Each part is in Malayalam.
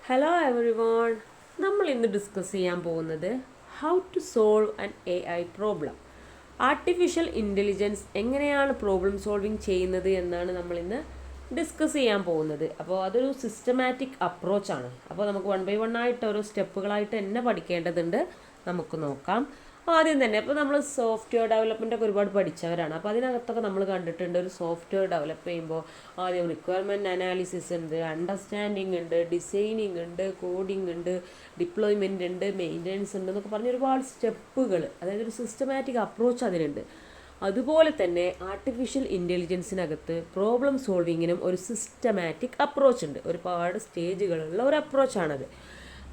ഹലോ എവറിവോൺ. നമ്മൾ ഇന്ന് ഡിസ്കസ് ചെയ്യാൻ പോകുന്നത് how to solve an AI problem. Artificial intelligence എങ്ങനെയാണ് പ്രോബ്ലം സോൾവിങ് ചെയ്യുന്നത് എന്നാണ് നമ്മൾ ഇന്ന് ഡിസ്കസ് ചെയ്യാൻ പോകുന്നത്. അപ്പോൾ അതൊരു സിസ്റ്റമാറ്റിക് അപ്രോച്ചാണ്. അപ്പോൾ നമുക്ക് വൺ ബൈ വൺ ആയിട്ട് ഓരോ സ്റ്റെപ്പുകളായിട്ട് തന്നെ പഠിക്കേണ്ടതുണ്ട്. നമുക്ക് നോക്കാം. ആദ്യം തന്നെ ഇപ്പോൾ നമ്മൾ സോഫ്റ്റ്വെയർ ഡെവലപ്മെൻ്റ് ഒക്കെ ഒരുപാട് പഠിച്ചവരാണ്. അപ്പോൾ അതിനകത്തൊക്കെ നമ്മൾ കണ്ടിട്ടുണ്ട് ഒരു സോഫ്റ്റ്വെയർ ഡെവലപ്പ് ചെയ്യുമ്പോൾ ആദ്യം റിക്വയർമെൻറ്റ് അനാലിസിസ് ഉണ്ട്, അണ്ടർസ്റ്റാൻഡിങ് ഉണ്ട്, ഡിസൈനിങ് ഉണ്ട്, കോഡിങ് ഉണ്ട്, ഡിപ്ലോയ്മെൻ്റ് ഉണ്ട്, മെയിൻ്റനൻസ് ഉണ്ട് എന്നൊക്കെ പറഞ്ഞ് ഒരുപാട് സ്റ്റെപ്പുകൾ, അതായത് ഒരു സിസ്റ്റമാറ്റിക് അപ്രോച്ച് അതിനുണ്ട്. അതുപോലെ തന്നെ ആർട്ടിഫിഷ്യൽ ഇൻ്റലിജൻസിനകത്ത് പ്രോബ്ലം സോൾവിങ്ങിനും ഒരു സിസ്റ്റമാറ്റിക് അപ്രോച്ച് ഉണ്ട്. ഒരുപാട് സ്റ്റേജുകളുള്ള ഒരു അപ്രോച്ചാണത്.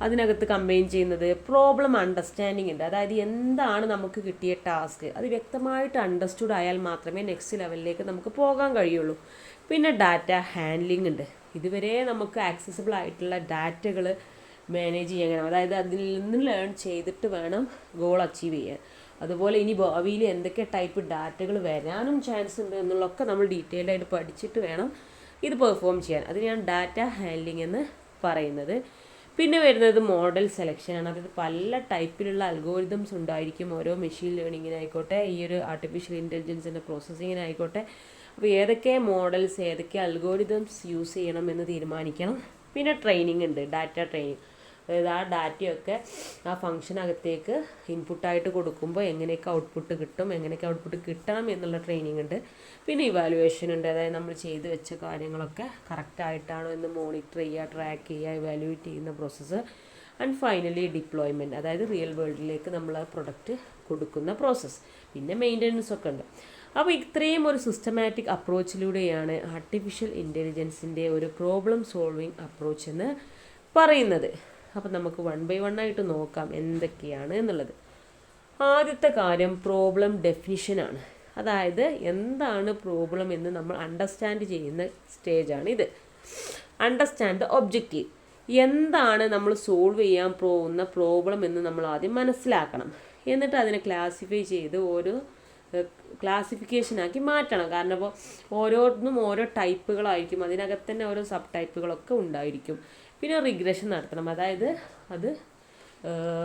അതിനകത്ത് കമ്പൈൻ ചെയ്യുന്നത് പ്രോബ്ലം അണ്ടർസ്റ്റാൻഡിങ് ഉണ്ട്. അതായത് എന്താണ് നമുക്ക് കിട്ടിയ ടാസ്ക് അത് വ്യക്തമായിട്ട് അണ്ടർസ്റ്റുഡ് ആയാൽ മാത്രമേ നെക്സ്റ്റ് ലെവലിലേക്ക് നമുക്ക് പോകാൻ കഴിയുള്ളൂ. പിന്നെ ഡാറ്റ ഹാൻഡ്ലിംഗ് ഉണ്ട്. ഇതുവരെ നമുക്ക് ആക്സസിബിൾ ആയിട്ടുള്ള ഡാറ്റകൾ മാനേജ് ചെയ്യാൻ, അതായത് അതിൽ നിന്ന് ലേൺ ചെയ്തിട്ട് വേണം ഗോൾ അച്ചീവ് ചെയ്യാൻ. അതുപോലെ ഇനി ഭാവിയിൽ എന്തൊക്കെ ടൈപ്പ് ഡാറ്റകൾ വരാനും ചാൻസ് ഉണ്ട് എന്നുള്ളതൊക്കെ നമ്മൾ ഡീറ്റെയിൽഡ് ആയിട്ട് പഠിച്ചിട്ട് വേണം ഇത് പെർഫോം ചെയ്യാൻ. അതിനെയാണ് ഡാറ്റ ഹാൻഡ്ലിംഗ് എന്ന് പറയുന്നത്. പിന്നെ വരുന്നത് മോഡൽ സെലക്ഷനാണ്. അതായത് പല ടൈപ്പിലുള്ള അൽഗോരിതംസ് ഉണ്ടായിരിക്കും ഓരോ മെഷീൻ ലേണിങ്ങിനായിക്കോട്ടെ, ഈ ഒരു ആർട്ടിഫിഷ്യൽ ഇൻ്റലിജൻസിൻ്റെ പ്രോസസ്സിങ്ങിനായിക്കോട്ടെ. അപ്പോൾ ഏതൊക്കെ മോഡൽസ്, ഏതൊക്കെ അൽഗോരിതംസ് യൂസ് ചെയ്യണം എന്ന് തീരുമാനിക്കണം. പിന്നെ ട്രെയിനിങ് ഉണ്ട്, ഡാറ്റ ട്രെയിനിങ്. അതായത് ആ ഡാറ്റയൊക്കെ ആ ഫംഗ്ഷനകത്തേക്ക് ഇൻപുട്ടായിട്ട് കൊടുക്കുമ്പോൾ എങ്ങനെയൊക്കെ ഔട്ട്പുട്ട് കിട്ടും, എങ്ങനെയൊക്കെ ഔട്ട്പുട്ട് കിട്ടണം എന്നുള്ള ട്രെയിനിങ് ഉണ്ട്. പിന്നെ ഇവാലുവേഷൻ ഉണ്ട്. അതായത് നമ്മൾ ചെയ്ത് വെച്ച കാര്യങ്ങളൊക്കെ കറക്റ്റായിട്ടാണോ എന്ന് മോണിറ്റർ ചെയ്യുക, ട്രാക്ക് ചെയ്യുക, ഇവാലുവേറ്റ് ചെയ്യുന്ന പ്രോസസ്സ്. ആൻഡ് ഫൈനലി ഡിപ്ലോയ്മെൻറ്റ്, അതായത് റിയൽ വേൾഡിലേക്ക് നമ്മൾ ആ പ്രൊഡക്റ്റ് കൊടുക്കുന്ന പ്രോസസ്സ്. പിന്നെ മെയിൻ്റനൻസ് ഒക്കെ ഉണ്ട്. അപ്പോൾ ഇത്രയും ഒരു സിസ്റ്റമാറ്റിക് അപ്രോച്ചിലൂടെയാണ് ആർട്ടിഫിഷ്യൽ ഇൻ്റലിജൻസിൻ്റെ ഒരു പ്രോബ്ലം സോൾവിങ് അപ്രോച്ച് എന്ന് പറയുന്നത്. അപ്പം നമുക്ക് വൺ ബൈ വൺ ആയിട്ട് നോക്കാം എന്തൊക്കെയാണ് എന്നുള്ളത്. ആദ്യത്തെ കാര്യം പ്രോബ്ലം ഡെഫിനിഷനാണ്. അതായത് എന്താണ് പ്രോബ്ലം എന്ന് നമ്മൾ അണ്ടർസ്റ്റാൻഡ് ചെയ്യുന്ന സ്റ്റേജാണ് ഇത്. Understand the objective. എന്താണ് നമ്മൾ സോൾവ് ചെയ്യാൻ പോകുന്ന പ്രോബ്ലം എന്ന് നമ്മൾ ആദ്യം മനസ്സിലാക്കണം. എന്നിട്ട് അതിനെ ക്ലാസിഫൈ ചെയ്ത് ഓരോ ക്ലാസിഫിക്കേഷനാക്കി മാറ്റണം. കാരണം ഇപ്പോൾ ഓരോന്നും ഓരോ ടൈപ്പുകളായിരിക്കും, അതിനകത്ത് തന്നെ ഓരോ സബ് ടൈപ്പുകളൊക്കെ ഉണ്ടായിരിക്കും. പിന്നെ റിഗ്രഷൻ നടത്തണം. അതായത് അത്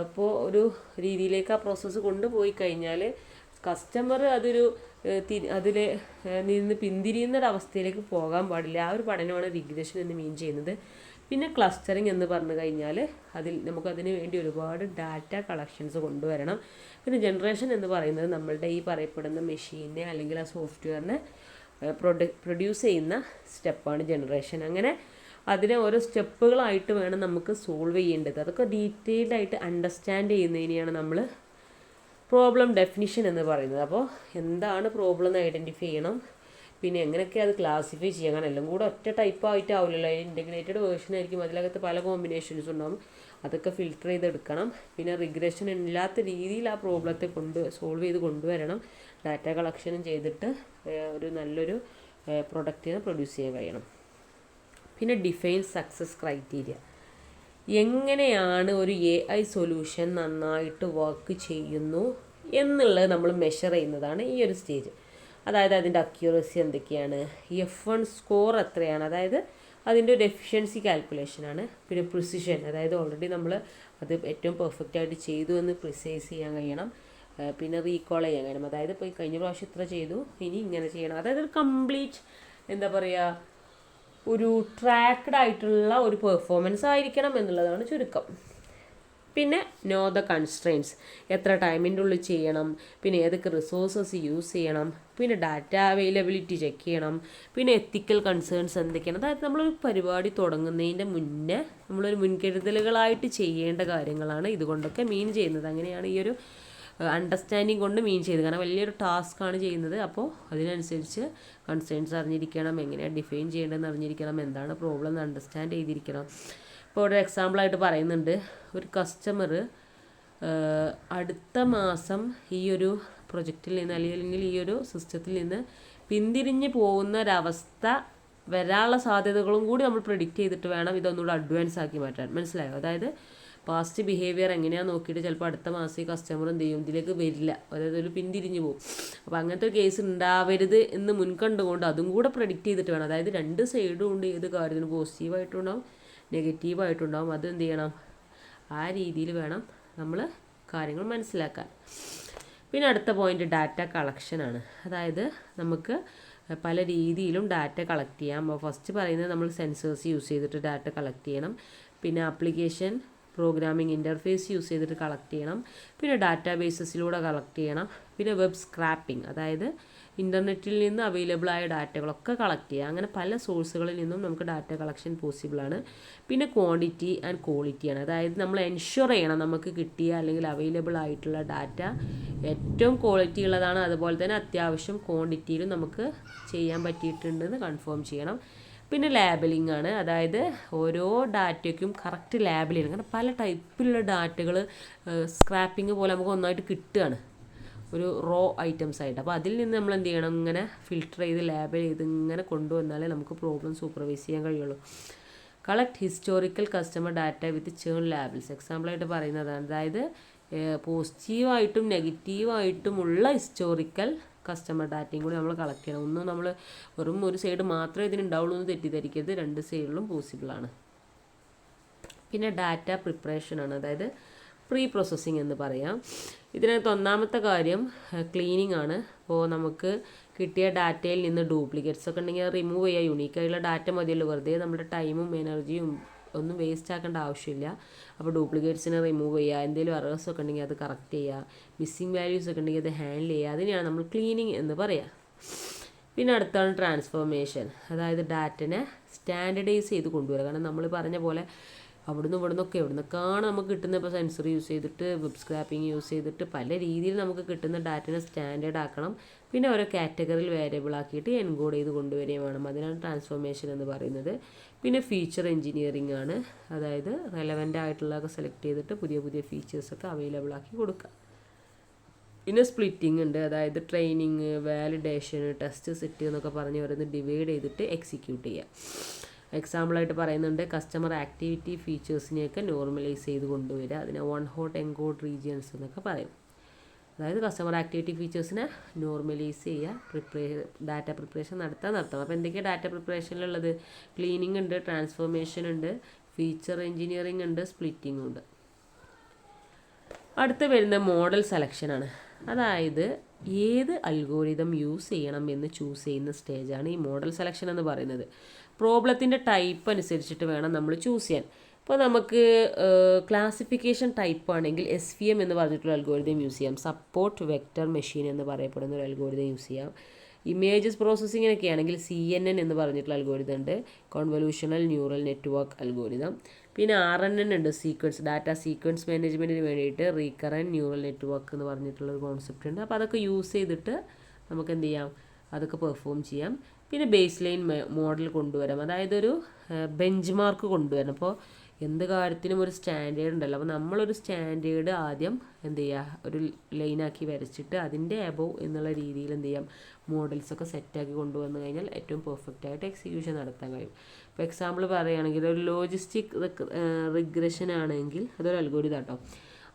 ഇപ്പോൾ ഒരു രീതിയിലേക്ക് ആ പ്രോസസ്സ് കൊണ്ടുപോയി കഴിഞ്ഞാൽ കസ്റ്റമർ അതിൽ നിന്ന് പിന്തിരിയുന്നൊരവസ്ഥയിലേക്ക് പോകാൻ പാടില്ല. ആ ഒരു പഠനമാണ് റിഗ്രഷൻ എന്ന് മീൻ ചെയ്യുന്നത്. പിന്നെ ക്ലസ്റ്ററിങ് എന്ന് പറഞ്ഞു കഴിഞ്ഞാൽ നമുക്കതിന് വേണ്ടി ഒരുപാട് ഡാറ്റ കളക്ഷൻസ് കൊണ്ടുവരണം. പിന്നെ ജനറേഷൻ എന്ന് പറയുന്നത് നമ്മളുടെ ഈ പറയപ്പെടുന്ന മെഷീനെ അല്ലെങ്കിൽ ആ സോഫ്റ്റ്വെയറിനെ പ്രൊഡ്യൂസ് ചെയ്യുന്ന സ്റ്റെപ്പാണ് ജനറേഷൻ. അങ്ങനെ അതിനെ ഓരോ സ്റ്റെപ്പുകളായിട്ട് വേണം നമുക്ക് സോൾവ് ചെയ്യേണ്ടത്. അതൊക്കെ ഡീറ്റെയിൽഡ് ആയിട്ട് അണ്ടർസ്റ്റാൻഡ് ചെയ്യുന്നതിനെയാണ് നമ്മൾ പ്രോബ്ലം ഡെഫിനിഷൻ എന്ന് പറയുന്നത്. അപ്പോൾ എന്താണ് പ്രോബ്ലം എന്ന് ഐഡൻറ്റിഫൈ ചെയ്യണം. പിന്നെ എങ്ങനെയൊക്കെ അത് ക്ലാസിഫൈ ചെയ്യാൻ, കാരണം എല്ലാം കൂടെ ഒറ്റ ടൈപ്പ് ആയിട്ടാവില്ലല്ലോ, ഇൻറ്റഗ്രേറ്റഡ് വേർഷൻ ആയിരിക്കും, അതിനകത്ത് പല കോമ്പിനേഷൻസ് ഉണ്ടാകും. അതൊക്കെ ഫിൽട്ടർ ചെയ്തെടുക്കണം. പിന്നെ റിഗ്രഷൻ ഇല്ലാത്ത രീതിയിൽ ആ പ്രോബ്ലത്തെ സോൾവ് ചെയ്ത് കൊണ്ടുവരണം. ഡാറ്റ കളക്ഷനും ചെയ്തിട്ട് ഒരു നല്ലൊരു പ്രൊഡക്റ്റിനെ പ്രൊഡ്യൂസ് ചെയ്യാൻ കഴിയണം. പിന്നെ ഡിഫൈൻ സക്സസ് ക്രൈറ്റീരിയ. എങ്ങനെയാണ് ഒരു AI സൊല്യൂഷൻ നന്നായിട്ട് വർക്ക് ചെയ്യുന്നു എന്നുള്ളത് നമ്മൾ മെഷർ ചെയ്യുന്നതാണ് ഈ ഒരു സ്റ്റേജ്. അതായത് അതിൻ്റെ അക്യൂറസി എന്തൊക്കെയാണ്, F1 സ്കോർ എത്രയാണ്, അതായത് അതിൻ്റെ ഒരു എഫിഷ്യൻസി കാൽക്കുലേഷനാണ്. പിന്നെ പ്രിസിഷൻ, അതായത് ഓൾറെഡി നമ്മൾ അത് ഏറ്റവും പെർഫെക്റ്റ് ആയിട്ട് ചെയ്തു എന്ന് പ്രിസൈസ് ചെയ്യാൻ കഴിയണം. പിന്നെ റീകോൾ ചെയ്യാൻ കഴിയണം. അതായത് ഇപ്പോൾ കഴിഞ്ഞ പ്രാവശ്യം ഇത്ര ചെയ്തു, ഇനി ഇങ്ങനെ ചെയ്യണം. അതായത് ഒരു കംപ്ലീറ്റ് എന്താ പറയുക, ഒരു ട്രാക്ക്ഡ് ആയിട്ടുള്ള ഒരു പെർഫോമൻസ് ആയിരിക്കണം എന്നുള്ളതാണ് ചുരുക്കം. പിന്നെ നോ ദ കൺസ്ട്രെയിൻസ്, എത്ര ടൈമിൻ്റെ ഉള്ളിൽ ചെയ്യണം, പിന്നെ ഏതൊക്കെ റിസോഴ്സസ് യൂസ് ചെയ്യണം, പിന്നെ ഡാറ്റ അവൈലബിലിറ്റി ചെക്ക് ചെയ്യണം, പിന്നെ എത്തിക്കൽ കൺസേൺസ് എന്തൊക്കെയാണ്. അതായത് നമ്മളൊരു പരിപാടി തുടങ്ങുന്നതിൻ്റെ മുന്നേ നമ്മളൊരു മുൻകരുതലുകളായിട്ട് ചെയ്യേണ്ട കാര്യങ്ങളാണ് ഇതുകൊണ്ടൊക്കെ മീൻ ചെയ്യുന്നത്. അങ്ങനെയാണ് ഈ ഒരു അണ്ടർസ്റ്റാൻഡിങ് കൊണ്ട് മീൻ ചെയ്ത്. കാരണം വലിയൊരു ടാസ്ക്കാണ് ചെയ്യുന്നത്. അപ്പോൾ അതിനനുസരിച്ച് കൺസേൺസ് അറിഞ്ഞിരിക്കണം, എങ്ങനെയാണ് ഡിഫൈൻ ചെയ്യേണ്ടതെന്ന് അറിഞ്ഞിരിക്കണം, എന്താണ് പ്രോബ്ലം എന്ന് അണ്ടർസ്റ്റാൻഡ് ചെയ്തിരിക്കണം. ഇപ്പോൾ ഒരു എക്സാമ്പിളായിട്ട് പറയുന്നുണ്ട്, ഒരു കസ്റ്റമർ അടുത്ത മാസം ഈ ഒരു പ്രൊജക്റ്റിൽ നിന്ന് അല്ലെങ്കിൽ ഈ ഒരു സിസ്റ്റത്തിൽ നിന്ന് പിന്തിരിഞ്ഞ് പോകുന്ന ഒരവസ്ഥ വരാനുള്ള സാധ്യതകളും കൂടി നമ്മൾ പ്രെഡിക്റ്റ് ചെയ്തിട്ട് വേണം ഇതൊന്നുകൂടെ അഡ്വാൻസ് ആക്കി മാറ്റാൻ. മനസ്സിലായോ? അതായത് പാസ്റ്റ് ബിഹേവിയർ എങ്ങനെയാണെന്ന് നോക്കിയിട്ട് ചിലപ്പോൾ അടുത്ത മാസം ഈ കസ്റ്റമർ എന്ത് ചെയ്യും, ഇതിലേക്ക് വരില്ല, അതായത് ഒരു പിന്തിരിഞ്ഞ് പോകും. അപ്പോൾ അങ്ങനത്തെ ഒരു കേസ് ഉണ്ടാവരുത് എന്ന് മുൻകണ്ടുകൊണ്ട് അതും കൂടെ പ്രെഡിക്റ്റ് ചെയ്തിട്ട് വേണം. അതായത് രണ്ട് സൈഡും ഉണ്ട്, ഏത് കാര്യത്തിന് പോസിറ്റീവായിട്ടുണ്ടാവും നെഗറ്റീവായിട്ടുണ്ടാവും. അത് എന്ത് ചെയ്യണം, ആ രീതിയിൽ വേണം നമ്മൾ കാര്യങ്ങൾ മനസ്സിലാക്കാൻ. പിന്നെ അടുത്ത പോയിന്റ് ഡാറ്റ കളക്ഷനാണ്. അതായത് നമുക്ക് പല രീതിയിലും ഡാറ്റ കളക്ട് ചെയ്യാം. ഫസ്റ്റ് പറയുന്നത് നമ്മൾ സെൻസേഴ്സ് യൂസ് ചെയ്തിട്ട് ഡാറ്റ കളക്ട് ചെയ്യണം. പിന്നെ ആപ്ലിക്കേഷൻ പ്രോഗ്രാമിംഗ് ഇൻ്റർഫേസ് യൂസ് ചെയ്തിട്ട് കളക്ട് ചെയ്യണം. പിന്നെ ഡാറ്റാ ബേസസിലൂടെ കളക്ട് ചെയ്യണം. പിന്നെ വെബ് സ്ക്രാപ്പിംഗ്, അതായത് ഇൻ്റർനെറ്റിൽ നിന്ന് അവൈലബിൾ ആയ ഡാറ്റകളൊക്കെ കളക്ട് ചെയ്യുക. അങ്ങനെ പല സോഴ്സുകളിൽ നിന്നും നമുക്ക് ഡാറ്റ കളക്ഷൻ പോസിബിളാണ്. പിന്നെ ക്വാണ്ടിറ്റി ആൻഡ് ക്വാളിറ്റിയാണ്. അതായത് നമ്മൾ എൻഷുർ ചെയ്യണം നമുക്ക് കിട്ടിയ അല്ലെങ്കിൽ അവൈലബിൾ ആയിട്ടുള്ള ഡാറ്റ ഏറ്റവും ക്വാളിറ്റി ഉള്ളതാണ്, അതുപോലെ തന്നെ അത്യാവശ്യം ക്വാണ്ടിറ്റിയിലും നമുക്ക് ചെയ്യാൻ പറ്റിയിട്ടുണ്ടെന്ന് കൺഫേം ചെയ്യണം. പിന്നെ ലാബലിംഗ് ആണ്. അതായത് ഓരോ ഡാറ്റയ്ക്കും കറക്റ്റ് ലാബിൽ ചെയ്യണം. കാരണം പല ടൈപ്പിലുള്ള ഡാറ്റകൾ സ്ക്രാപ്പിംഗ് പോലെ നമുക്ക് ഒന്നായിട്ട് കിട്ടുകയാണ്, ഒരു റോ ഐറ്റംസ് ആയിട്ട്. അപ്പോൾ അതിൽ നിന്ന് നമ്മൾ എന്ത് ചെയ്യണം, ഇങ്ങനെ ഫിൽട്ടർ ചെയ്ത് ലാബൽ ചെയ്ത് ഇങ്ങനെ കൊണ്ടുവന്നാലേ നമുക്ക് പ്രോബ്ലം സൂപ്പർവൈസ് ചെയ്യാൻ കഴിയുള്ളൂ. Collect historical customer data with churn labels. എക്സാമ്പിളായിട്ട് പറയുന്നതാണ്. അതായത് പോസിറ്റീവായിട്ടും നെഗറ്റീവായിട്ടുമുള്ള ഹിസ്റ്റോറിക്കൽ കസ്റ്റമർ ഡാറ്റയും കൂടി നമ്മൾ കളക്ട് ചെയ്യണം. ഒന്നും നമ്മൾ വെറും ഒരു സൈഡ് മാത്രമേ ഇതിനുണ്ടാവുള്ളൂ എന്ന് തെറ്റിദ്ധരിക്കരുത്, രണ്ട് സൈഡിലും പോസിബിളാണ്. പിന്നെ ഡാറ്റ പ്രിപ്പറേഷനാണ്. അതായത് പ്രീ പ്രോസസ്സിങ് എന്ന് പറയാം. ഇതിനകത്ത് ഒന്നാമത്തെ കാര്യം ക്ലീനിങ് ആണ്. അപ്പോൾ നമുക്ക് കിട്ടിയ ഡാറ്റയിൽ നിന്ന് ഡ്യൂപ്ലിക്കേറ്റ്സ് ഒക്കെ ഉണ്ടെങ്കിൽ അത് റിമൂവ് ചെയ്യുക. യുണീക്കായിട്ടുള്ള ഡാറ്റ മതിയല്ലോ, വെറുതെ നമ്മുടെ ടൈമും എനർജിയും ഒന്നും വേസ്റ്റ് ആക്കേണ്ട ആവശ്യമില്ല. അപ്പോൾ ഡ്യൂപ്ലിക്കേറ്റ്സിനെ റിമൂവ് ചെയ്യുക, എന്തെങ്കിലും എറേഴ്സ് ഒക്കെ ഉണ്ടെങ്കിൽ അത് കറക്റ്റ് ചെയ്യുക, മിസ്സിംഗ് വാല്യൂസ് ഒക്കെ ഉണ്ടെങ്കിൽ അത് ഹാൻഡിൽ ചെയ്യുക. അതിനെയാണ് നമ്മൾ ക്ലീനിങ് എന്ന് പറയുക. പിന്നെ അടുത്താണ് ട്രാൻസ്ഫോർമേഷൻ. അതായത് ഡാറ്റനെ സ്റ്റാൻഡർഡൈസ് ചെയ്ത് കൊണ്ടുവരിക. കാരണം നമ്മൾ പറഞ്ഞ പോലെ അവിടുന്ന് എവിടുന്നൊക്കെയാണ് നമുക്ക് കിട്ടുന്ന, ഇപ്പോൾ സെൻസർ യൂസ് ചെയ്തിട്ട് വെബ് സ്ക്രാപ്പിംഗ് യൂസ് ചെയ്തിട്ട് പല രീതിയിൽ നമുക്ക് കിട്ടുന്ന ഡാറ്റനെ സ്റ്റാൻഡേർഡ് ആക്കണം. പിന്നെ ഓരോ കാറ്റഗറിയിൽ വേരിയബിൾ ആക്കിയിട്ട് എൻകോഡ് ചെയ്ത് കൊണ്ടുവരികയും വേണം. അതിനാണ് ട്രാൻസ്ഫോർമേഷൻ എന്ന് പറയുന്നത്. പിന്നെ ഫീച്ചർ എഞ്ചിനീയറിംഗ് ആണ്. അതായത് റെലവൻ്റ് ആയിട്ടുള്ളതൊക്കെ സെലക്ട് ചെയ്തിട്ട് പുതിയ പുതിയ ഫീച്ചേഴ്സൊക്കെ അവൈലബിൾ ആക്കി കൊടുക്കുക. പിന്നെ സ്പ്ലിറ്റിംഗ് ഉണ്ട്. അതായത് ട്രെയിനിങ്, വാലിഡേഷൻ, ടെസ്റ്റ് സെറ്റ് എന്നൊക്കെ പറഞ്ഞ് ഓരോന്ന് ഡിവൈഡ് ചെയ്തിട്ട് എക്സിക്യൂട്ട് ചെയ്യുക. എക്സാമ്പിളായിട്ട് പറയുന്നുണ്ട് കസ്റ്റമർ ആക്ടിവിറ്റി ഫീച്ചേഴ്സിനെയൊക്കെ നോർമലൈസ് ചെയ്ത് കൊണ്ടുവരിക. അതിനെ വൺ ഹോട്ട് എൻകോഡ് റീജിയൻസ് എന്നൊക്കെ പറയും. അതായത് കസ്റ്റമർ ആക്ടിവിറ്റി ഫീച്ചേഴ്സിനെ നോർമലൈസ് ചെയ്യുക, ഡാറ്റ പ്രിപ്പറേഷൻ നടത്തണം. അപ്പോൾ എന്തൊക്കെയാണ് ഡാറ്റ പ്രിപ്പറേഷനിലുള്ളത്? ക്ലീനിങ് ഉണ്ട്, ട്രാൻസ്ഫോർമേഷൻ ഉണ്ട്, ഫീച്ചർ എഞ്ചിനീയറിംഗ് ഉണ്ട്, സ്പ്ലിറ്റിംഗ് ഉണ്ട്. അടുത്ത് വരുന്ന മോഡൽ സെലക്ഷനാണ്. അതായത് ഏത് അൽഗോരിതം യൂസ് ചെയ്യണം എന്ന് ചൂസ് ചെയ്യുന്ന സ്റ്റേജാണ് ഈ മോഡൽ സെലക്ഷൻ എന്ന് പറയുന്നത്. പ്രോബ്ലത്തിൻ്റെ ടൈപ്പ് അനുസരിച്ചിട്ട് വേണം നമ്മൾ ചൂസ് ചെയ്യാൻ. ഇപ്പോൾ നമുക്ക് ക്ലാസിഫിക്കേഷൻ ടൈപ്പ് ആണെങ്കിൽ SVM എന്ന് പറഞ്ഞിട്ടുള്ള അൽഗോരിതം യൂസ് ചെയ്യാം. സപ്പോർട്ട് വെക്റ്റർ മെഷീൻ എന്ന് പറയപ്പെടുന്ന ഒരു അൽഗോരിതം യൂസ് ചെയ്യാം. ഇമേജസ് പ്രോസസ്സിങ്ങിനൊക്കെ ആണെങ്കിൽ CNN എന്ന് പറഞ്ഞിട്ടുള്ള അൽഗോരിതം ഉണ്ട്, കോൺവല്യൂഷണൽ ന്യൂറൽ നെറ്റ്വർക്ക് അൽഗോരിതം. പിന്നെ RNN ഉണ്ട്, സീക്വൻസ് ഡാറ്റ സീക്വൻസ് മാനേജ്മെൻറ്റിന് വേണ്ടിയിട്ട് റീകറൻറ്റ് ന്യൂറൽ നെറ്റ്വർക്ക് എന്ന് പറഞ്ഞിട്ടുള്ളൊരു കോൺസെപ്റ്റ് ഉണ്ട്. അപ്പോൾ അതൊക്കെ യൂസ് ചെയ്തിട്ട് നമുക്ക് എന്ത് ചെയ്യാം, അതൊക്കെ പെർഫോം ചെയ്യാം. പിന്നെ ബേസ് ലൈൻ മോഡൽ കൊണ്ടുവരാം, അതായത് ഒരു ബെഞ്ച് മാർക്ക് കൊണ്ടുവരണം. അപ്പോൾ എന്ത് കാര്യത്തിനും ഒരു സ്റ്റാൻഡേർഡ് ഉണ്ടല്ലോ, അപ്പോൾ നമ്മളൊരു സ്റ്റാൻഡേർഡ് ആദ്യം എന്ത് ചെയ്യുക, ഒരു ലൈനാക്കി വരച്ചിട്ട് അതിൻ്റെ എബോവ് എന്നുള്ള രീതിയിൽ എന്ത് ചെയ്യാം, മോഡൽസൊക്കെ സെറ്റാക്കി കൊണ്ടുവന്നു കഴിഞ്ഞാൽ ഏറ്റവും പെർഫെക്റ്റ് ആയിട്ട് എക്സിക്യൂഷൻ നടത്താൻ കഴിയും. ഇപ്പോൾ എക്സാമ്പിൾ പറയുകയാണെങ്കിൽ ഒരു ലോജിസ്റ്റിക് റിഗ്രഷൻ ആണെങ്കിൽ അതൊരു അൽഗോരിതം കേട്ടോ.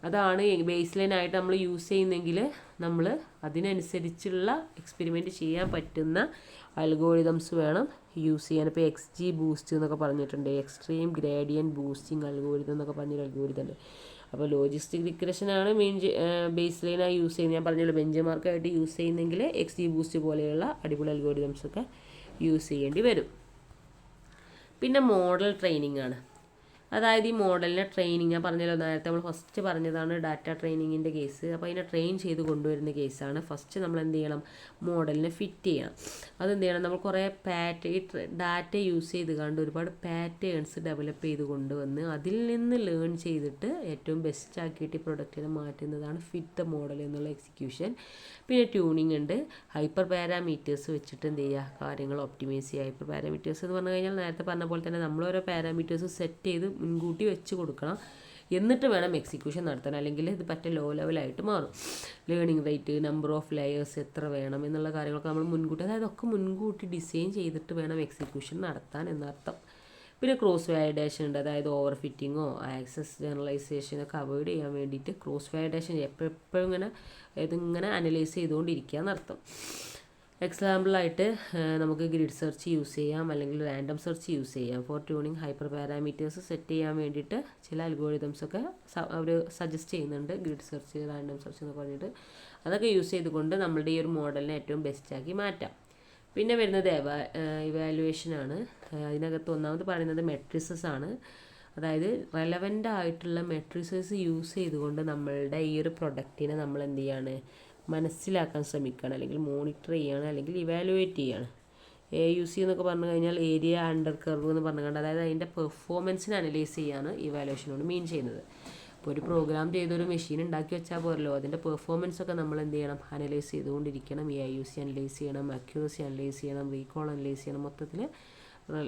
അതാണ് ബേസ് ലൈൻ ആയിട്ട് നമ്മൾ യൂസ് ചെയ്യുന്നെങ്കിൽ നമ്മൾ അതിനനുസരിച്ചുള്ള എക്സ്പെരിമെൻറ്റ് ചെയ്യാൻ പറ്റുന്ന അൽഗോരിതംസ് വേണം യൂസ് ചെയ്യാൻ. ഇപ്പോൾ XGBoost എന്നൊക്കെ പറഞ്ഞിട്ടുണ്ട്, എക്സ്ട്രീം ഗ്രേഡിയൻറ്റ് ബൂസ്റ്റിംഗ് അൽഗോരിതം എന്നൊക്കെ പറഞ്ഞൊരു അൽഗോരിതം ഉണ്ട്. അപ്പോൾ ലോജിസ്റ്റിക് റിഗ്രഷനാണ് മെയിൻ ബേസ് ലൈനായി യൂസ് ചെയ്യുന്നത്. ഞാൻ പറഞ്ഞല്ലോ ബെഞ്ച് മാർക്കായിട്ട് യൂസ് ചെയ്യുന്നെങ്കിൽ XGBoost പോലെയുള്ള അടിപൊളി അൽഗോരിതംസൊക്കെ യൂസ് ചെയ്യേണ്ടി വരും. പിന്നെ മോഡൽ ട്രെയിനിങ് ആണ്. അതായത് ഈ മോഡലിനെ ട്രെയിനിങ്, ഞാൻ പറഞ്ഞല്ലോ നേരത്തെ നമ്മൾ ഫസ്റ്റ് പറഞ്ഞതാണ് ഡാറ്റ ട്രെയിനിങ്ങിൻ്റെ കേസ്. അപ്പോൾ അതിനെ ട്രെയിൻ ചെയ്ത് കൊണ്ടുവരുന്ന കേസാണ്. ഫസ്റ്റ് നമ്മൾ എന്ത് ചെയ്യണം, മോഡലിനെ ഫിറ്റ് ചെയ്യണം. അതെന്ത് ചെയ്യണം, നമ്മൾ കുറേ ഡാറ്റ യൂസ് ചെയ്ത് കണ്ട് ഒരുപാട് പാറ്റേൺസ് ഡെവലപ്പ് ചെയ്ത് കൊണ്ടുവന്ന് അതിൽ നിന്ന് ലേൺ ചെയ്തിട്ട് ഏറ്റവും ബെസ്റ്റ് ആക്കിയിട്ട് ഈ പ്രൊഡക്റ്റിനെ മാറ്റുന്നതാണ് ഫിറ്റ് ദ മോഡൽ എന്നുള്ള എക്സിക്യൂഷൻ. പിന്നെ ട്യൂണിങ് ഉണ്ട്, ഹൈപ്പർ പാരാമീറ്റേഴ്സ് വെച്ചിട്ട് എന്ത് ചെയ്യുക, കാര്യങ്ങൾ ഒപ്റ്റിമൈസ് ചെയ്യുക. ഹൈപ്പർ പാരാമീറ്റേഴ്സ് എന്ന് പറഞ്ഞു കഴിഞ്ഞാൽ നേരത്തെ പറഞ്ഞ പോലെ തന്നെ നമ്മളോരോ പാരാമീറ്റേഴ്സ് സെറ്റ് ചെയ്ത് മുൻകൂട്ടി വെച്ച് കൊടുക്കണം, എന്നിട്ട് വേണം എക്സിക്യൂഷൻ നടത്താൻ, അല്ലെങ്കിൽ ഇത് പറ്റ ലോ ലെവലായിട്ട് മാറും. Learning rate, number of layers എത്ര വേണം എന്നുള്ള കാര്യങ്ങളൊക്കെ നമ്മൾ മുൻകൂട്ടി, അതായത് ഒക്കെ മുൻകൂട്ടി ഡിസൈൻ ചെയ്തിട്ട് വേണം എക്സിക്യൂഷൻ നടത്താൻ എന്നർത്ഥം. പിന്നെ ക്രോസ് വാലിഡേഷൻ ഉണ്ട്, അതായത് ഓവർ ഫിറ്റിങ്ങോ ആക്സസ് ജനറലൈസേഷനൊക്കെ അവോയ്ഡ് ചെയ്യാൻ വേണ്ടിയിട്ട് ക്രോസ് വാലിഡേഷൻ എപ്പോഴും ഇതിങ്ങനെ അനലൈസ് ചെയ്തുകൊണ്ടിരിക്കുക എന്നർത്ഥം. എക്സാമ്പിളായിട്ട് നമുക്ക് ഗ്രിഡ് സെർച്ച് യൂസ് ചെയ്യാം, അല്ലെങ്കിൽ റാൻഡം സെർച്ച് യൂസ് ചെയ്യാം. Four tuning hyper parameters set ചെയ്യാൻ വേണ്ടിയിട്ട് ചില അൽഗോരിതംസൊക്കെ അവർ സജസ്റ്റ് ചെയ്യുന്നുണ്ട്, ഗ്രിഡ് സെർച്ച്, റാൻഡം സെർച്ച് എന്ന് പറഞ്ഞിട്ട്. അതൊക്കെ യൂസ് ചെയ്തുകൊണ്ട് നമ്മളുടെ ഈ ഒരു മോഡലിനെ ഏറ്റവും ബെസ്റ്റാക്കി മാറ്റാം. പിന്നെ വരുന്നത് ഇവാലുവേഷനാണ്. അതിനകത്ത് ഒന്നാമത് പറയുന്നത് മെട്രിസസ് ആണ്. അതായത് റെലവൻ്റ് ആയിട്ടുള്ള മെട്രിസസ് യൂസ് ചെയ്തുകൊണ്ട് നമ്മളുടെ ഈ ഒരു പ്രൊഡക്റ്റിനെ നമ്മൾ എന്ത് ചെയ്യാണ്, മനസ്സിലാക്കാൻ ശ്രമിക്കുകയാണ്, അല്ലെങ്കിൽ മോണിറ്റർ ചെയ്യുകയാണ്, അല്ലെങ്കിൽ ഇവാലുവേറ്റ് ചെയ്യുകയാണ്. AUC എന്നൊക്കെ പറഞ്ഞു കഴിഞ്ഞാൽ ഏരിയ അണ്ടർ കർവ് എന്ന് പറഞ്ഞുകൊണ്ട്, അതായത് അതിൻ്റെ പെർഫോമൻസിനെ അനലൈസ് ചെയ്യാണ് ഇവാലുവേഷനോട് മീൻ ചെയ്യുന്നത്. ഇപ്പോൾ ഒരു പ്രോഗ്രാം ചെയ്തൊരു മെഷീൻ ഉണ്ടാക്കി വെച്ചാൽ പോരല്ലോ, അതിൻ്റെ പെർഫോമൻസൊക്കെ നമ്മൾ എന്ത് ചെയ്യണം, അനലൈസ് ചെയ്തുകൊണ്ടിരിക്കണം. AUC അനലൈസ് ചെയ്യണം, അക്യൂറസി അനലൈസ് ചെയ്യണം, റീകോൾ അനലൈസ് ചെയ്യണം. മൊത്തത്തിൽ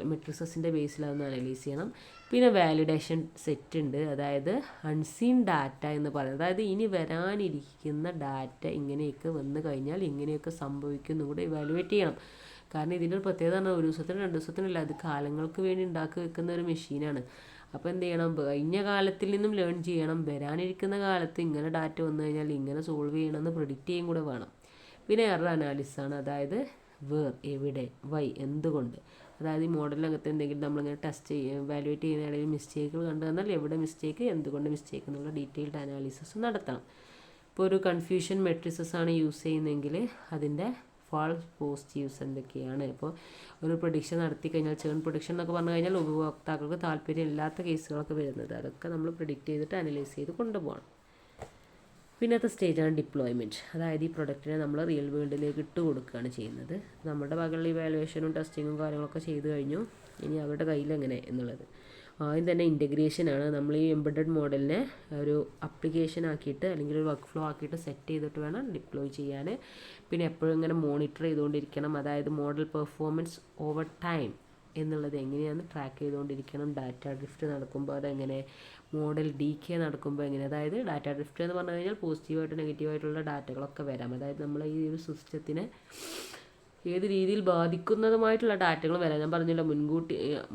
മെട്രിസസിൻ്റെ ബേസിലതൊന്ന് അനലൈസ് ചെയ്യണം. പിന്നെ വാലിഡേഷൻ സെറ്റ് ഉണ്ട്, അതായത് അൺസീൻ ഡാറ്റ എന്ന് പറയുന്നത്, അതായത് ഇനി വരാനിരിക്കുന്ന ഡാറ്റ ഇങ്ങനെയൊക്കെ വന്നു കഴിഞ്ഞാൽ ഇങ്ങനെയൊക്കെ സംഭവിക്കുന്നു കൂടെ ഇവാലുവേറ്റ് ചെയ്യണം. കാരണം ഇതിൻ്റെ ഒരു പ്രത്യേകത പറഞ്ഞാൽ ഒരു ദിവസത്തിന് 2 ദിവസത്തിനല്ല, അത് കാലങ്ങൾക്ക് വേണ്ടി ഉണ്ടാക്കി വെക്കുന്ന ഒരു മെഷീനാണ്. അപ്പോൾ എന്ത് ചെയ്യണം, കഴിഞ്ഞ കാലത്തിൽ നിന്നും ലേൺ ചെയ്യണം, വരാനിരിക്കുന്ന കാലത്ത് ഇങ്ങനെ ഡാറ്റ വന്നു കഴിഞ്ഞാൽ ഇങ്ങനെ സോൾവ് ചെയ്യണമെന്ന് പ്രെഡിക്റ്റ് ചെയ്യും കൂടെ വേണം. പിന്നെ എറർ അനാലിസിസ് ആണ്, അതായത് വേർ, എവിടെ, വൈ, എന്തുകൊണ്ട്. അതായത് ഈ മോഡലിനകത്ത് എന്തെങ്കിലും നമ്മളിങ്ങനെ ടെസ്റ്റ് ചെയ്യുക, വാലുവേറ്റ് ചെയ്യുന്നതിനിടയിൽ മിസ്റ്റേക്കുകൾ കണ്ടു തന്നാൽ എവിടെ മിസ്റ്റേക്ക്, എന്തുകൊണ്ട് മിസ്റ്റേക്ക് എന്നുള്ള ഡീറ്റെയിൽഡ് അനാലിസിസ് നടത്തണം. ഇപ്പോൾ ഒരു കൺഫ്യൂഷൻ മെട്രിസസ് ആണ് യൂസ് ചെയ്യുന്നതെങ്കിൽ അതിൻ്റെ ഫാൾസ് പോസിറ്റീവ്സ് എന്തൊക്കെയാണ്. ഇപ്പോൾ ഒരു പ്രൊഡിക്ഷൻ നടത്തി കഴിഞ്ഞാൽ, ചേൺ പ്രൊഡിക്ഷൻ എന്നൊക്കെ പറഞ്ഞു കഴിഞ്ഞാൽ ഉപഭോക്താക്കൾക്ക് താല്പര്യമില്ലാത്ത കേസുകളൊക്കെ വരുന്നത്, അതൊക്കെ നമ്മൾ പ്രിഡിക്റ്റ് ചെയ്തിട്ട് അനലൈസ് ചെയ്ത് കൊണ്ടുപോകണം. പിന്നത്തെ സ്റ്റേജാണ് ഡിപ്ലോയ്മെൻറ്റ്. അതായത് ഈ പ്രൊഡക്റ്റിനെ നമ്മൾ റിയൽ വേൾഡിലേക്ക് ഇട്ട് കൊടുക്കുകയാണ് ചെയ്യുന്നത്. നമ്മുടെ ഭാഗങ്ങളിൽ ഇവാലുവേഷനും ടെസ്റ്റിങ്ങും കാര്യങ്ങളൊക്കെ ചെയ്ത് കഴിഞ്ഞു. ഇനി അവരുടെ കയ്യിലെങ്ങനെ എന്നുള്ളത്. ആദ്യം തന്നെ ഇൻ്റഗ്രേഷനാണ്. നമ്മൾ ഈ എംബഡഡ് മോഡലിനെ ഒരു അപ്ലിക്കേഷൻ ആക്കിയിട്ട്, അല്ലെങ്കിൽ ഒരു വർക്ക് ഫ്ലോ ആക്കിയിട്ട് സെറ്റ് ചെയ്തിട്ട് വേണം ഡിപ്ലോയ് ചെയ്യാൻ. പിന്നെ എപ്പോഴും ഇങ്ങനെ മോണിറ്റർ ചെയ്തുകൊണ്ടിരിക്കണം. അതായത് മോഡൽ പെർഫോമൻസ് ഓവർ ടൈം എന്നുള്ളത് എങ്ങനെയാണ് ട്രാക്ക് ചെയ്തുകൊണ്ടിരിക്കണം. ഡാറ്റ ഡ്രിഫ്റ്റ് നടക്കുമ്പോൾ അതെങ്ങനെ, മോഡൽ DK നടക്കുമ്പോൾ എങ്ങനെ. അതായത് ഡാറ്റ ഡ്രിഫ്റ്റ് എന്ന് പറഞ്ഞു കഴിഞ്ഞാൽ പോസിറ്റീവായിട്ട് നെഗറ്റീവായിട്ടുള്ള ഡാറ്റകളൊക്കെ വരാം. അതായത് നമ്മൾ ഈ ഒരു സിസ്റ്റത്തിനെ ഏത് രീതിയിൽ ബാധിക്കുന്നതുമായിട്ടുള്ള ഡാറ്റകൾ വരാം. ഞാൻ പറഞ്ഞില്ല,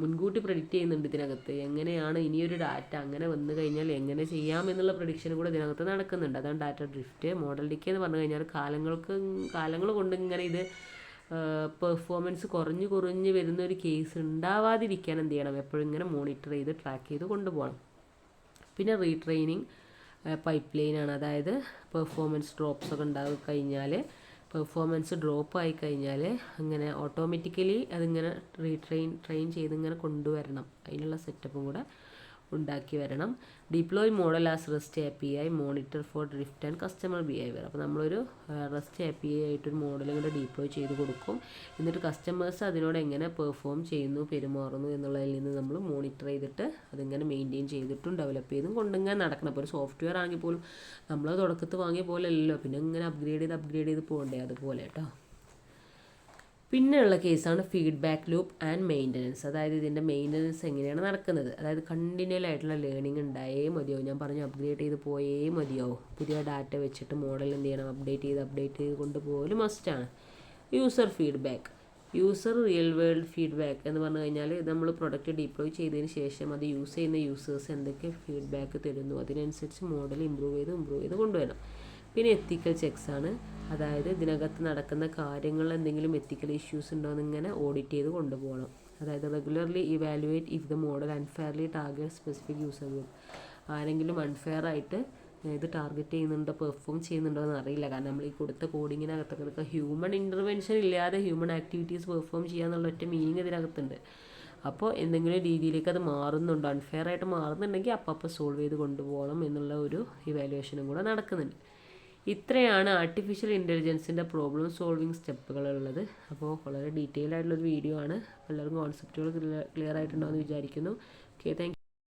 മുൻകൂട്ടി പ്രെഡിക്റ്റ് ചെയ്യുന്നുണ്ട് ഇതിനകത്ത്. എങ്ങനെയാണ് ഇനിയൊരു ഡാറ്റ അങ്ങനെ വന്നു കഴിഞ്ഞാൽ എങ്ങനെ ചെയ്യാമെന്നുള്ള പ്രഡിക്ഷനും കൂടെ ഇതിനകത്ത് നടക്കുന്നുണ്ട്. അതാണ് ഡാറ്റ ഡ്രിഫ്റ്റ്. മോഡൽ DK എന്ന് പറഞ്ഞു കഴിഞ്ഞാൽ കാലങ്ങൾ കൊണ്ട് ഇങ്ങനെ ഇത് പെർഫോമൻസ് കുറഞ്ഞ് വരുന്ന ഒരു കേസ് ഉണ്ടാവാതിരിക്കാൻ എന്ത് ചെയ്യണം, എപ്പോഴും ഇങ്ങനെ മോണിറ്റർ ചെയ്ത് ട്രാക്ക് ചെയ്ത് കൊണ്ടുപോകണം. പിന്നെ റീട്രെയിനിങ് പൈപ്പ് ലൈനാണ്. അതായത് പെർഫോമൻസ് ഡ്രോപ്സ് ഒക്കെ ഉണ്ടായി കഴിഞ്ഞാൽ, പെർഫോമൻസ് ഡ്രോപ്പ് ആയി കഴിഞ്ഞാൽ അങ്ങനെ ഓട്ടോമാറ്റിക്കലി അതിങ്ങനെ ട്രെയിൻ ചെയ്ത് ഇങ്ങനെ കൊണ്ടുവരണം. അതിനുള്ള സെറ്റപ്പും കൂടെ ഉണ്ടാക്കി വരണം. Deploy model as rest API, monitor for drift and customer behaviour. അപ്പോൾ നമ്മളൊരു റെസ്റ്റ് API ആയിട്ടൊരു മോഡൽ ഇങ്ങനെ ഡിപ്ലോയ് ചെയ്ത് കൊടുക്കും. എന്നിട്ട് കസ്റ്റമേഴ്സ് അതിനോട് എങ്ങനെ പെർഫോം ചെയ്യുന്നു, പെരുമാറുന്നു എന്നുള്ളതിൽ നിന്ന് നമ്മൾ മോണിറ്റർ ചെയ്തിട്ട് അതിങ്ങനെ മെയിൻറ്റെയിൻ ചെയ്തിട്ടും ഡെവലപ്പ് ചെയ്തും കൊണ്ടിങ്ങനെ നടക്കണം. അപ്പോൾ ഒരു സോഫ്റ്റ്വെയർ ആണെങ്കിൽ പോലും നമ്മൾ തുടക്കത്തിൽ വാങ്ങിയ പോലെ അല്ലല്ലോ, പിന്നെ ഇങ്ങനെ അപ്ഗ്രേഡ് ചെയ്ത് പോകണ്ടേ, അതുപോലെ കേട്ടോ. പിന്നെയുള്ള കേസാണ് ഫീഡ്ബാക്ക് ലൂപ്പ് ആൻഡ് മെയിൻ്റനൻസ്. അതായത് ഇതിൻ്റെ മെയിൻ്റനൻസ് എങ്ങനെയാണ് നടക്കുന്നത്. അതായത് കണ്ടിന്യൂൽ ആയിട്ടുള്ള ലേണിംഗ് ഉണ്ടായേ മതിയാവും. ഞാൻ പറഞ്ഞു അപ്ഗ്രേഡ് ചെയ്ത് പോയേ മതിയാവും. പുതിയ ഡാറ്റ വെച്ചിട്ട് മോഡൽ എന്ത് ചെയ്യണം, അപ്ഡേറ്റ് ചെയ്ത് കൊണ്ടുപോകലും മസ്റ്റാണ്. User feedback, user real world feedback എന്ന് പറഞ്ഞു കഴിഞ്ഞാൽ നമ്മൾ പ്രൊഡക്റ്റ് ഡിപ്ലോയ് ചെയ്തതിന് ശേഷം അത് യൂസ് ചെയ്യുന്ന യൂസേഴ്സ് എന്തൊക്കെ ഫീഡ്ബാക്ക് തരുന്നു, അതിനനുസരിച്ച് മോഡൽ ഇമ്പ്രൂവ് ചെയ്ത് കൊണ്ടുവരണം. പിന്നെ എത്തിക്കൽ ചെക്സ് ആണ്. അതായത് ഇതിനകത്ത് നടക്കുന്ന കാര്യങ്ങൾ എന്തെങ്കിലും എത്തിക്കൽ ഇഷ്യൂസ് ഉണ്ടോ എന്ന് ഇങ്ങനെ ഓഡിറ്റ് ചെയ്ത് കൊണ്ടുപോകണം. അതായത് regularly evaluate if the model unfairly target specific user group. ആരെങ്കിലും അൺഫെയർ ആയിട്ട് ഇത് ടാർഗറ്റ് ചെയ്യുന്നുണ്ടോ, പെർഫോം ചെയ്യുന്നുണ്ടോ എന്ന് അറിയില്ല. കാരണം നമ്മൾ ഈ കൊടുത്ത കോഡിങ്ങിനകത്തൊക്കെ ഹ്യൂമൻ ഇൻ്റർവെൻഷൻ ഇല്ലാതെ ഹ്യൂമൻ ആക്ടിവിറ്റീസ് പെർഫോം ചെയ്യാന്നുള്ള ഒറ്റ മീനിങ് ഇതിനകത്തുണ്ട്. അപ്പോൾ എന്തെങ്കിലും രീതിയിലേക്ക് അത് മാറുന്നുണ്ടോ, അൺഫെയർ ആയിട്ട് മാറുന്നുണ്ടെങ്കിൽ അപ്പോൾ സോൾവ് ചെയ്ത് കൊണ്ടുപോകണം എന്നുള്ള ഒരു ഇവാലുവേഷനും കൂടെ നടക്കുന്നുണ്ട്. ഇത്രയാണ് ആർട്ടിഫിഷ്യൽ ഇൻ്റലിജൻസിൻ്റെ പ്രോബ്ലം സോൾവിങ് സ്റ്റെപ്പുകളുള്ളത്. അപ്പോൾ വളരെ ഡീറ്റെയിൽ ആയിട്ടുള്ളൊരു വീഡിയോ ആണ്. എല്ലാവർക്കും കോൺസെപ്റ്റുകൾ ക്ലിയർ ആയിട്ടുണ്ടാവുമെന്ന് വിചാരിക്കുന്നു. Okay, thank you.